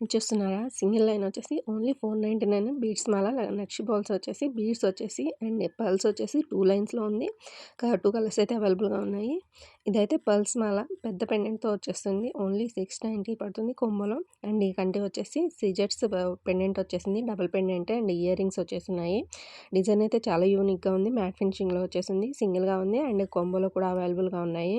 చూస్తున్నారా? Single line వచ్చేసి only 499 beads మాల నక్షి balls వచ్చేసి బీడ్స్ వచ్చేసి అండ్ పర్ల్స్ వచ్చేసి 2 లైన్స్‌లో ఉంది. 2 కలర్స్ అయితే అవైలబుల్‌గా ఉన్నాయి. ఇదైతే పర్ల్స్ మాల పెద్ద పెండెంట్‌తో వచ్చేస్తుంది. ఓన్లీ 690 పడుతుంది కొంబోలో. అండ్ ఈ కంటి వచ్చేసి సిజెట్స్ పెండెంట్ వచ్చేసింది. Double pendant and ear rings వచ్చేసున్నాయి. డిజైన్ అయితే చాలా యూనిక్‌గా ఉంది. మ్యాట్ ఫినిషింగ్‌లో వచ్చేసింది. సింగిల్‌గా ఉంది అండ్ కొంబోలో కూడా అవైలబుల్‌గా ఉన్నాయి.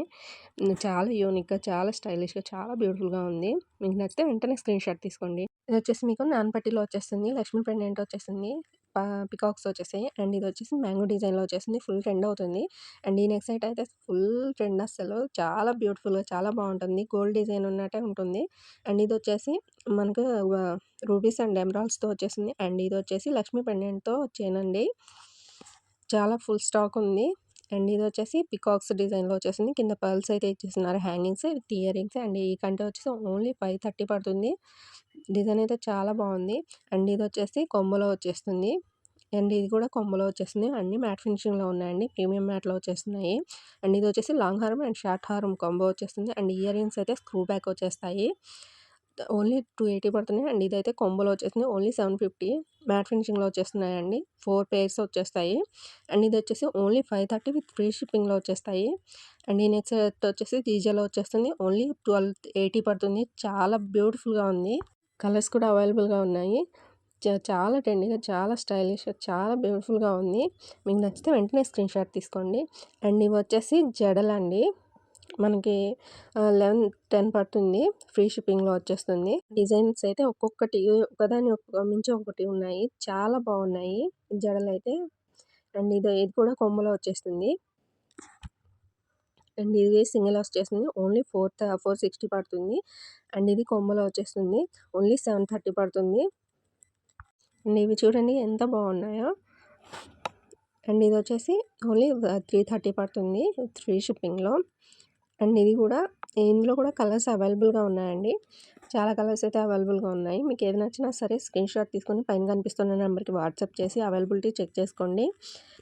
చాలా యూనిక్‌గా, చాలా స్టైలిష్‌గా, చాలా బ్యూటిఫుల్‌గా ఉంది. మీకు నచ్చితే వెంటనే స్క్రీన్ షాట్ తీసుకోండి. ఇదొచ్చేసి మీకు నాన్ పట్టీలో వచ్చేస్తుంది. లక్ష్మీ పెండెంట్ వచ్చేసింది. పికాక్స్ వచ్చేసాయి. అండ్ ఇదొచ్చేసి మ్యాంగో డిజైన్‌లో వచ్చేసింది. ఫుల్ ట్రెండ్ అవుతుంది. అండ్ ఈ నెక్ సెట్ అయితే ఫుల్ ట్రెండ్ అస్సలు. చాలా బ్యూటిఫుల్‌గా చాలా బావుంటుంది. గోల్డ్ డిజైన్ ఉన్నట్టే ఉంటుంది. అండ్ ఇదొచ్చేసి మనకు రూబీస్ అండ్ ఎమరాల్డ్స్‌తో వచ్చేసింది. అండ్ ఇదొచ్చేసి లక్ష్మీ పెండెంట్‌తో చైన్ అండి. చాలా ఫుల్ స్టాక్ ఉంది. అండ్ ఇదొచ్చేసి పికాక్స్ డిజైన్‌లో వచ్చేసింది. కింద పర్ల్స్ అయితే ఇచ్చేస్తున్నారు hangings with ear rings. And ఈ కంటే వచ్చేసి ఓన్లీ 530 పడుతుంది. డిజైన్ అయితే చాలా బావుంది. అండ్ ఇదొచ్చేసి కొంబోలో వచ్చేస్తుంది. అండ్ ఇది కూడా కొంబోలో వచ్చేస్తుంది. అన్నీ మ్యాట్ ఫినిషింగ్‌లో ఉన్నాయండి. ప్రీమియం మ్యాట్‌లో వచ్చేస్తున్నాయి. అండ్ ఇదొచ్చేసి లాంగ్ హారం అండ్ షార్ట్ హారం కాంబో వచ్చేస్తుంది. అండ్ ఇయర్ రింగ్స్ అయితే స్క్రూ బ్యాక్ వచ్చేస్తాయి. ఓన్లీ 280 పడుతున్నాయి. అండ్ ఇదైతే కాంబోలో వచ్చేసింది. ఓన్లీ 750 మ్యాట్ ఫినిషింగ్‌లో వచ్చేస్తున్నాయండి. 4 పెయిర్స్ వచ్చేస్తాయి. అండ్ ఇదొచ్చేసి ఓన్లీ 530 విత్ ఫ్రీ షిప్పింగ్‌లో వచ్చేస్తాయి. అండ్ ఈ నెక్స్ట్ సెట్ వచ్చేసి డీజేలో వచ్చేస్తుంది. ఓన్లీ 1280 పడుతుంది. చాలా బ్యూటిఫుల్‌గా ఉంది. కలర్స్ కూడా అవైలబుల్‌గా ఉన్నాయి. చాలా ట్రెండీగా, చాలా స్టైలిష్‌గా, చాలా బ్యూటిఫుల్‌గా ఉంది. మీకు నచ్చితే వెంటనే స్క్రీన్ షాట్ తీసుకోండి. అండ్ ఇవొచ్చేసి జడలండి. మనకి 11, 10 పడుతుంది. ఫ్రీ షిప్పింగ్‌లో వచ్చేస్తుంది. డిజైన్స్ అయితే ఒక్కొక్కటి ఒకదాని మించి ఒకటి ఉన్నాయి. చాలా బాగున్నాయి జడలైతే. అండ్ ఇది కూడా కొమ్మలో వచ్చేస్తుంది. అండ్ ఇది సింగిల్ వచ్చేసింది. ఓన్లీ 460 పడుతుంది. అండ్ ఇది కొమ్మలో వచ్చేస్తుంది. ఓన్లీ 730 పడుతుంది. అండ్ ఇవి చూడండి ఎంత బాగున్నాయో. అండ్ ఇది వచ్చేసి ఓన్లీ 330 పడుతుంది ఫ్రీ షిప్పింగ్‌లో. అండ్ ఇది కూడా ఇందులో కూడా కలర్స్ అవైలబుల్‌గా ఉన్నాయండి. చాలా కలర్స్ అయితే అవైలబుల్‌గా ఉన్నాయి. మీకు ఏది నచ్చినా సరే స్క్రీన్ షాట్ తీసుకొని పైన కనిపిస్తున్న నెంబర్‌కి వాట్సాప్ చేసి అవైలబిలిటీ చెక్ చేసుకోండి.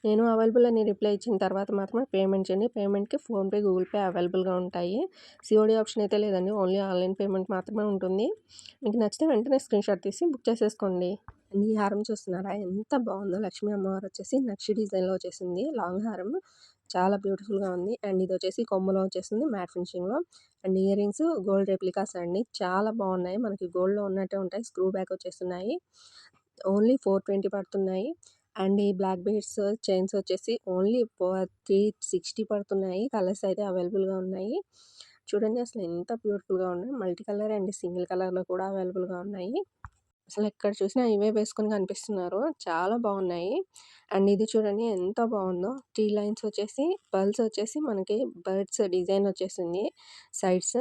నేను అవైలబుల్ అని రిప్లై ఇచ్చిన తర్వాత మాత్రమే పేమెంట్ చేయండి. పేమెంట్‌కి ఫోన్‌పే, గూగుల్ పే అవైలబుల్‌గా ఉంటాయి. సిఓడి ఆప్షన్ అయితే లేదండి. ఓన్లీ ఆన్‌లైన్ పేమెంట్ మాత్రమే ఉంటుంది. మీకు నచ్చితే వెంటనే స్క్రీన్ షాట్ తీసి బుక్ చేసేసుకోండి. అండ్ ఈ హారం చూస్తున్నారా? ఎంత బాగుందో. లక్ష్మీ అమ్మవారు వచ్చేసి నక్షి డిజైన్‌లో వచ్చేసింది. లాంగ్ హారం చాలా బ్యూటిఫుల్‌గా ఉంది. అండ్ ఇది వచ్చేసి కొమ్ములో వచ్చేసింది మ్యాట్ ఫినిషింగ్‌లో. And ear rings gold replicas అండి. చాలా బాగున్నాయి. మనకి గోల్డ్‌లో ఉన్నట్టే ఉంటాయి. స్క్రూ బ్యాక్ వచ్చేస్తున్నాయి. ఓన్లీ 420 పడుతున్నాయి. అండ్ ఈ బ్లాక్ బీడ్స్ చైన్స్ వచ్చేసి ఓన్లీ 360 పడుతున్నాయి. కలర్స్ అయితే అవైలబుల్‌గా ఉన్నాయి. చూడండి అసలు ఎంత బ్యూటిఫుల్‌గా ఉన్నాయి. మల్టీ కలర్ అండ్ సింగిల్ కలర్‌లో కూడా అవైలబుల్‌గా ఉన్నాయి. అసలు ఎక్కడ చూసినా ఇవే వేసుకొని కనిపిస్తున్నారు. చాలా బాగున్నాయి. అండ్ ఇది చూడండి ఎంత బాగుందో. 3 లైన్స్ వచ్చేసి పర్ల్స్ వచ్చేసి మనకి బర్డ్స్ డిజైన్ వచ్చేసింది సైడ్స్.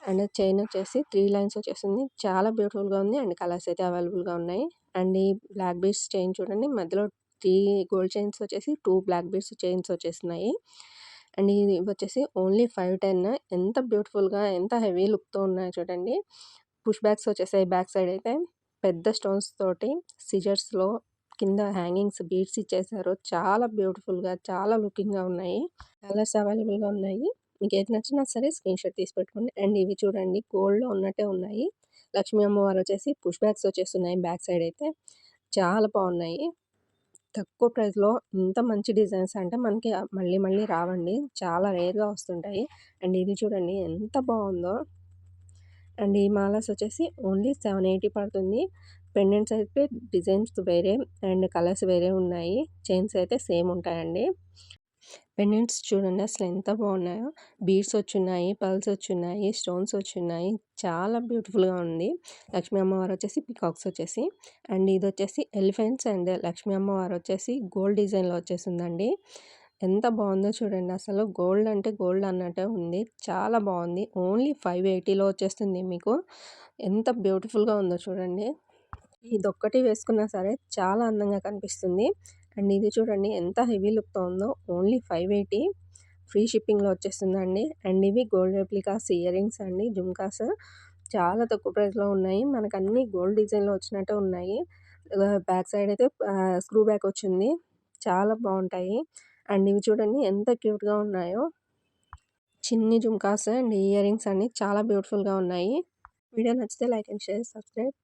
అండ్ చైన్ వచ్చేసి 3 లైన్స్ వచ్చేసింది. చాలా బ్యూటిఫుల్‌గా ఉంది. అండ్ కలర్స్ అయితే అవైలబుల్‌గా ఉన్నాయి. అండ్ ఈ బ్లాక్ బీడ్స్ చైన్ చూడండి మధ్యలో 3 గోల్డ్ చైన్స్ వచ్చేసి 2 బ్లాక్ బీడ్స్ చైన్స్ వచ్చేసినాయి. అండ్ ఇది వచ్చేసి ఓన్లీ 510 ఎంత బ్యూటిఫుల్‌గా ఎంత హెవీ లుక్‌తో ఉన్నాయో చూడండి. పుష్ బ్యాక్స్ వచ్చేసాయి బ్యాక్ సైడ్ అయితే. పెద్ద స్టోన్స్ తోటి సిజర్స్‌లో కింద హ్యాంగింగ్స్ బీడ్స్ ఇచ్చేసారు. చాలా బ్యూటిఫుల్‌గా, చాలా లుకింగ్‌గా ఉన్నాయి. కలర్స్ అవైలబుల్‌గా ఉన్నాయి. మీకేది నచ్చినా సరే స్క్రీన్ షాట్ తీసి పెట్టుకోండి. అండ్ ఇవి చూడండి గోల్డ్‌లో ఉన్నట్టే ఉన్నాయి. లక్ష్మీ అమ్మవారు వచ్చేసి పుష్ బ్యాక్స్ వచ్చేస్తున్నాయి బ్యాక్ సైడ్ అయితే. చాలా బాగున్నాయి. తక్కువ ప్రైస్‌లో ఇంత మంచి డిజైన్స్ అంటే మనకి మళ్ళీ మళ్ళీ రావండి. చాలా రేర్‌గా వస్తుంటాయి. అండ్ ఇది చూడండి ఎంత బాగుందో. అండ్ ఈ మాలస్ వచ్చేసి ఓన్లీ 780 పడుతుంది. పెండెంట్స్ అయితే డిజైన్స్ వేరే అండ్ కలర్స్ వేరే ఉన్నాయి. చైన్స్ అయితే సేమ్ ఉంటాయండి. పెండెంట్స్ చూడండి అసలు ఎంత బాగున్నాయో. బీడ్స్ వచ్చున్నాయి, పర్ల్స్ వచ్చున్నాయి, స్టోన్స్ వచ్చున్నాయి. చాలా బ్యూటిఫుల్‌గా ఉంది. లక్ష్మీ అమ్మవారు వచ్చేసి పికాక్స్ వచ్చేసి. అండ్ ఇది వచ్చేసి ఎలిఫెంట్స్ అండ్ లక్ష్మీ అమ్మవారు వచ్చేసి గోల్డ్ డిజైన్‌లో వచ్చేసిందండి. ఎంత బాగుందో చూడండి అసలు. గోల్డ్ అంటే గోల్డ్ అన్నట్టే ఉంది. చాలా బాగుంది. ఓన్లీ 580లో వచ్చేస్తుంది మీకు. ఎంత బ్యూటిఫుల్‌గా ఉందో చూడండి. ఇదొక్కటి వేసుకున్నా సరే చాలా అందంగా కనిపిస్తుంది. అండ్ ఇది చూడండి ఎంత హెవీ లుక్‌తో ఉందో. ఓన్లీ 580 ఫ్రీ షిప్పింగ్‌లో వచ్చేస్తుందండి. అండ్ ఇవి గోల్డ్ రెప్లికాస్ ఇయర్ రింగ్స్ అండి. జుమ్కాస్ చాలా తక్కువ ప్రైస్‌లో ఉన్నాయి. మనకన్నీ గోల్డ్ డిజైన్‌లో వచ్చినట్టే ఉన్నాయి. బ్యాక్ సైడ్ అయితే స్క్రూ బ్యాక్ వచ్చింది. చాలా బావుంటాయి. అండ్ ఇవి చూడండి ఎంత క్యూట్‌గా ఉన్నాయో. చిన్ని జుమ్కాస్ అండ్ ఇయర్ రింగ్స్ అన్నీ చాలా బ్యూటిఫుల్‌గా ఉన్నాయి. వీడియో నచ్చితే లైక్ అండ్ షేర్, సబ్స్క్రైబ్.